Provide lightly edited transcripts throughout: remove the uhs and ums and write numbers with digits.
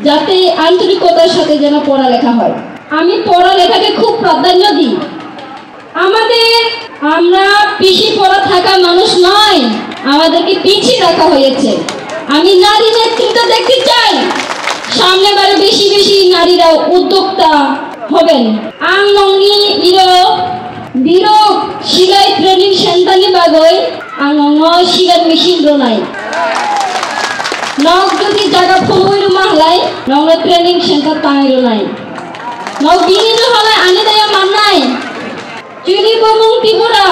যাতে আন্তরিকতার সাথে যেন পড়ালেখা হয়। আমি পড়ালেখাকে খুব প্রাধান্য দিই। আমরা পিছিয়ে পড়া থাকা মানুষ নয়, আমাদেরকে পিছিয়ে রাখা হয়েছে। আমি নারী নেতৃত্ব দেখতে চাই। সামনে বারে বেশি বেশি নারীরা উদ্যোক্তা হবেন। আংনংনি বিরো সিলাই ট্রেনিং সেন্টারনি বাগৈ আংনং সিগার মেশিন রনাই নক যদি জায়গা ফলবইরু মাহলাই নং ট্রেনিং সেন্টার তাঙাইরো নাই নক বিনিনো হলাই আনি দায়া মাননাই চিনি বমুং ত্রিপুরা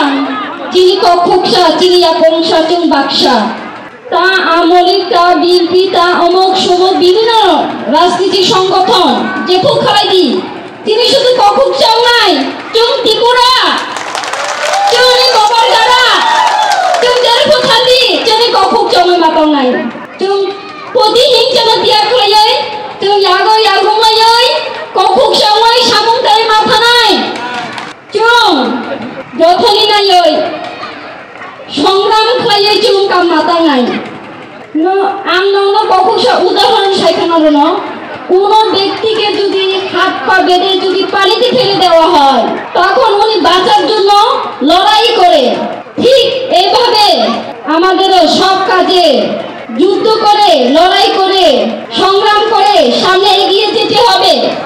চিনি কক্ষকসা চিনি আকংসা চুং বাক্সা তা আমলিক তা বিএনপি তা অমক সমক বিভিন্ন রাজনীতি সংগঠন যে ফুক খালাই দি তিনি শুধু কক্ষকসা নাই চুং ত্রিপুরা চুনি কবার গাড়া চুং দেরফু খালি চুনি কক্ষকসা মাতাও নাই চুং পদি হিংচানা দিয়া খালাই চুং ইয়াগো ইয়াগমাই কক্ষকসা নাই সামং তাই মাথা নাই চুং যথলি নাই সংগ্রাম খাইয়ে চুং কাম মাতা নাই আং নং কক্ষকসা উদাহরণ সাইখানারো ন কোনো ব্যক্তিকে যদি হাত পা বেঁধে যদি পানিতে ফেলে দেওয়া হয় তখন উনি বাঁচার জন্য লড়াই করে। ঠিক এইভাবে আমাদেরও সব কাজে যুদ্ধ করে লড়াই করে সংগ্রাম করে সামনে এগিয়ে যেতে হবে।